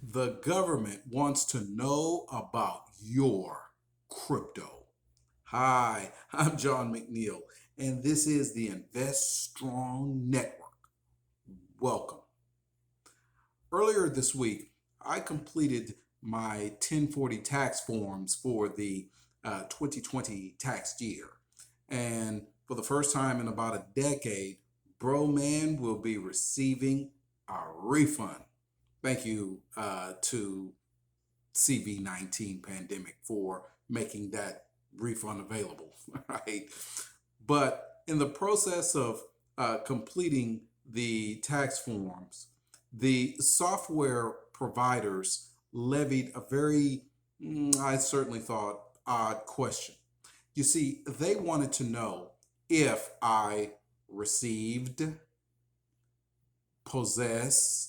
The government wants to know about your crypto. Hi, I'm John McNeil, and this is the Invest Strong Network. Welcome. Earlier this week, I completed my 1040 tax forms for the 2020 tax year. And for the first time in about a decade, Bro Man will be receiving a refund. Thank you to CV-19 pandemic for making that refund available, right? But in the process of completing the tax forms, the software providers levied a very, I certainly thought, odd question. You see, they wanted to know if I received, possessed,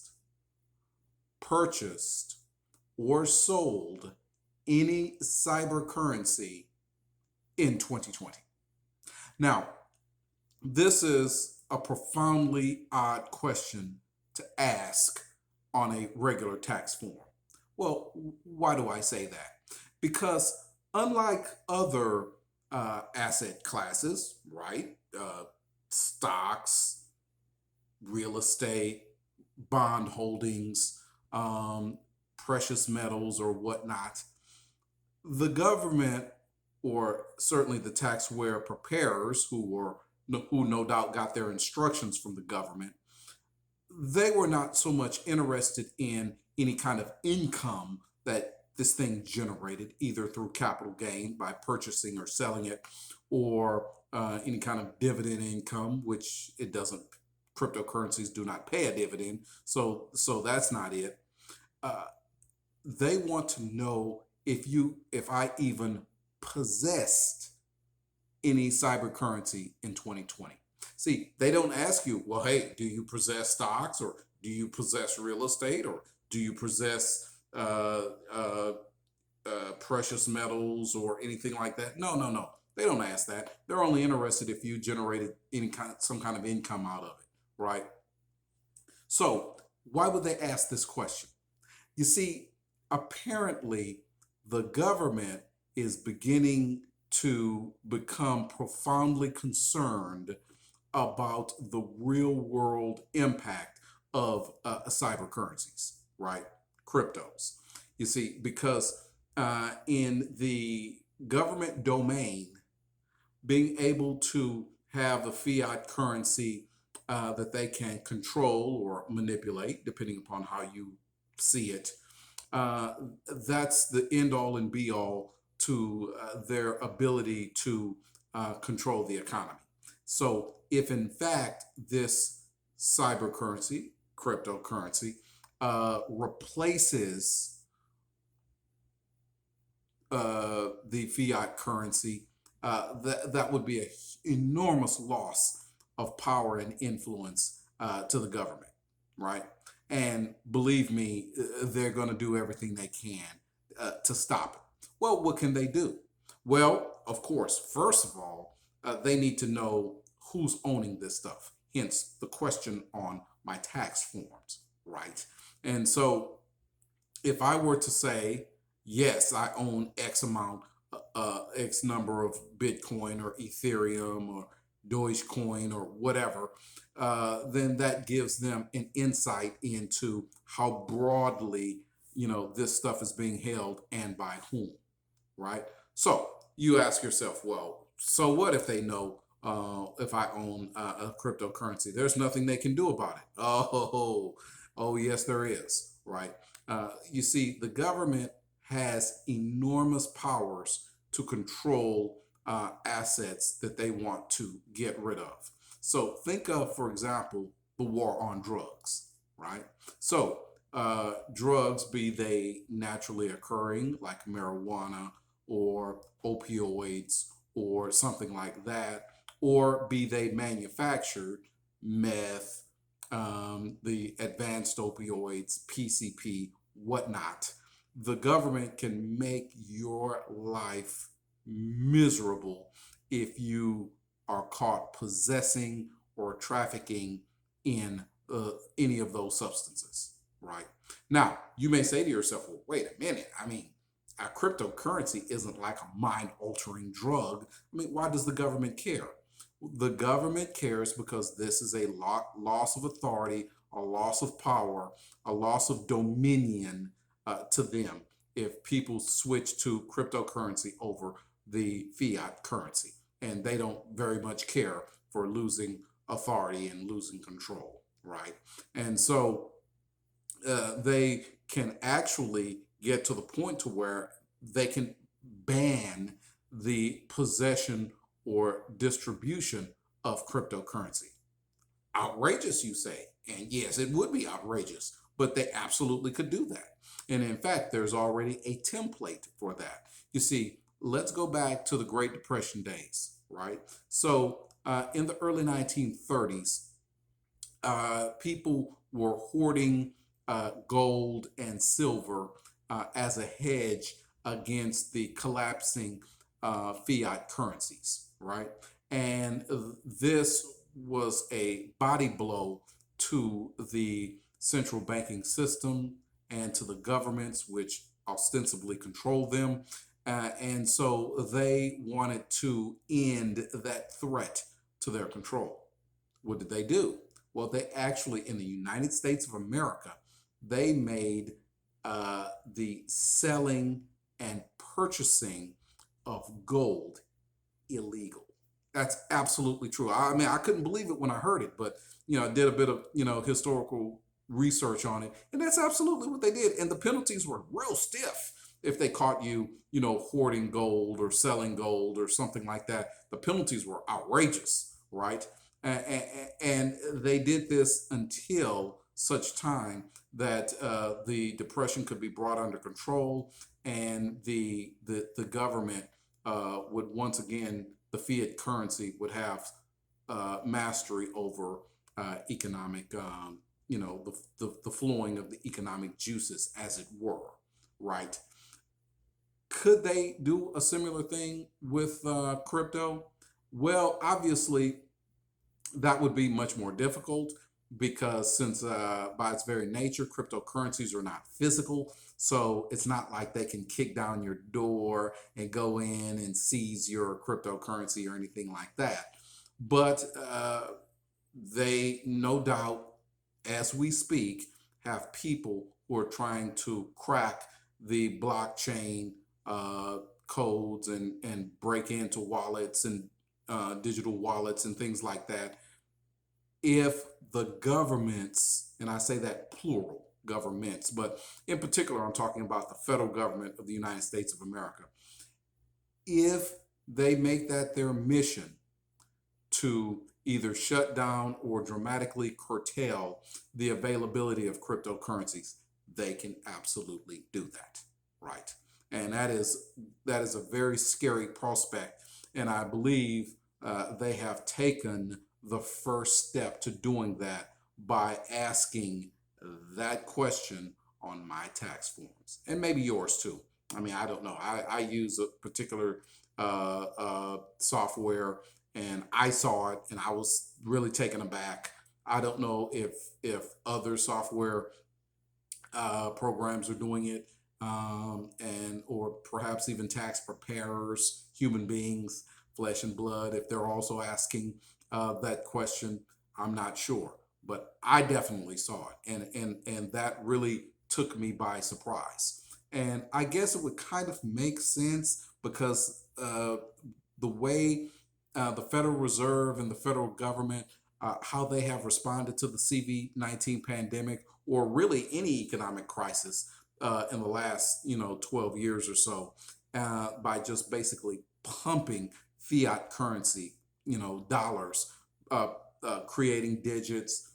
purchased, or sold any cyber currency in 2020. Now, this is a profoundly odd question to ask on a regular tax form. Well, why do I say that? Because unlike other asset classes, right? Stocks, real estate, bond holdings, precious metals, or whatnot, the government, or certainly the taxware preparers who no doubt got their instructions from the government, they were not so much interested in any kind of income that this thing generated, either through capital gain by purchasing or selling it, or any kind of dividend income, which it doesn't. Cryptocurrencies do not pay a dividend, so that's not it. Uh, they want to know if I even possessed any cyber currency in 2020. See, they don't ask you, well, hey, do you possess stocks, or do you possess real estate, or do you possess precious metals or anything like that? No, no, no. They don't ask that. They're only interested if you generated some kind of income out of it, right? So why would they ask this question? You see, apparently the government is beginning to become profoundly concerned about the real world impact of cyber currencies, right? Cryptos. You see, because in the government domain, being able to have a fiat currency that they can control or manipulate, depending upon how you see it, uh, that's the end all and be all to their ability to control the economy. So, if in fact this cyber currency, cryptocurrency, replaces the fiat currency, that would be an enormous loss of power and influence to the government, right? And believe me, they're going to do everything they can to stop it. Well, what can they do? Well, of course, first of all, they need to know who's owning this stuff. Hence the question on my tax forms, right? And so if I were to say, yes, I own X amount, X number of Bitcoin or Ethereum or Dogecoin or whatever, then that gives them an insight into how broadly, this stuff is being held and by whom, right? So you ask yourself, well, so what if they know if I own a cryptocurrency? There's nothing they can do about it. Oh, yes, there is, right? You see, the government has enormous powers to control assets that they want to get rid of. So think of, for example, the war on drugs, right? So drugs, be they naturally occurring like marijuana or opioids or something like that, or be they manufactured, meth, the advanced opioids, PCP, whatnot. The government can make your life miserable if you are caught possessing or trafficking in any of those substances, right? Now, you may say to yourself, well, wait a minute. I mean, a cryptocurrency isn't like a mind altering drug. I mean, why does the government care? The government cares because this is a loss of authority, a loss of power, a loss of dominion to them if people switch to cryptocurrency over the fiat currency. And they don't very much care for losing authority and losing control, right? And so they can actually get to the point to where they can ban the possession or distribution of cryptocurrency. Outrageous, you say? And yes, it would be outrageous, but they absolutely could do that. And in fact, there's already a template for that. You see, let's go back to the Great Depression days, right? So in the early 1930s, people were hoarding gold and silver as a hedge against the collapsing fiat currencies, right? And this was a body blow to the central banking system and to the governments, which ostensibly control them. And so they wanted to end that threat to their control. What did they do? Well, they actually, in the United States of America, they made the selling and purchasing of gold illegal. That's absolutely true. I mean, I couldn't believe it when I heard it, but I did a bit of historical research on it, and that's absolutely what they did. And the penalties were real stiff if they caught you, hoarding gold or selling gold or something like that. The penalties were outrageous, right? And they did this until such time that the depression could be brought under control, and the government would once again, the fiat currency would have mastery over economic, the flowing of the economic juices, as it were, right? Could they do a similar thing with crypto? Well, obviously, that would be much more difficult because since by its very nature, cryptocurrencies are not physical. So it's not like they can kick down your door and go in and seize your cryptocurrency or anything like that. But they no doubt, as we speak, have people who are trying to crack the blockchain codes and break into wallets and digital wallets and things like that. If the governments, and I say that plural, governments, but in particular, I'm talking about the federal government of the United States of America, if they make that their mission to either shut down or dramatically curtail the availability of cryptocurrencies, they can absolutely do that, right? And that is a very scary prospect. And I believe they have taken the first step to doing that by asking that question on my tax forms, and maybe yours too. I mean, I don't know. I use a particular software, and I saw it, and I was really taken aback. I don't know if other software programs are doing it, and or perhaps even tax preparers, human beings, flesh and blood, if they're also asking that question. I'm not sure, but I definitely saw it, and that really took me by surprise. And I guess it would kind of make sense because the way the Federal Reserve and the federal government, how they have responded to the CV-19 pandemic, or really any economic crisis in the last 12 years or so, by just basically pumping fiat currency, dollars, creating digits,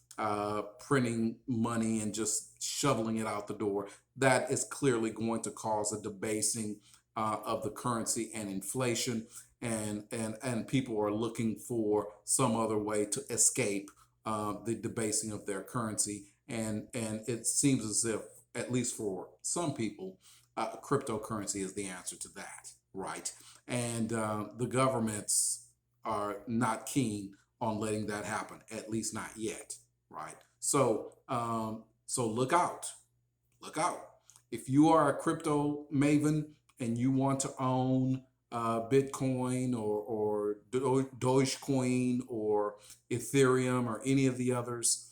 printing money, and just shoveling it out the door. That is clearly going to cause a debasing of the currency and inflation, and people are looking for some other way to escape the debasing of their currency. And it seems as if, at least for some people, cryptocurrency is the answer to that, right? And the governments are not keen on letting that happen, at least not yet, right? So so look out, look out. If you are a crypto maven and you want to own Bitcoin or Dogecoin or Ethereum or any of the others,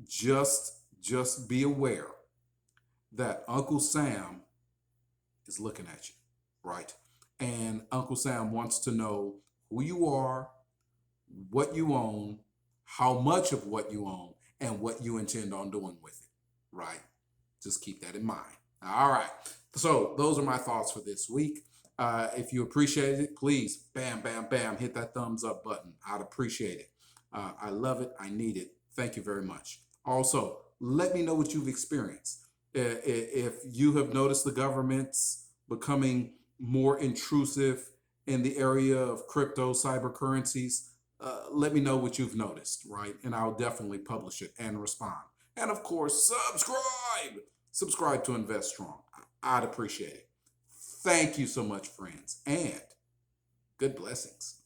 just be aware that Uncle Sam is looking at you, right? And Uncle Sam wants to know who you are, what you own, how much of what you own, and what you intend on doing with it, right? Just keep that in mind. All right. So those are my thoughts for this week. If you appreciate it, please, bam, bam, bam, hit that thumbs up button. I'd appreciate it. I love it. I need it. Thank you very much. Also, let me know what you've experienced. If you have noticed the government's becoming more intrusive in the area of crypto, cyber currencies, let me know what you've noticed, right? And I'll definitely publish it and respond. And of course, subscribe. Subscribe to Invest Strong. I'd appreciate it. Thank you so much, friends, and good blessings.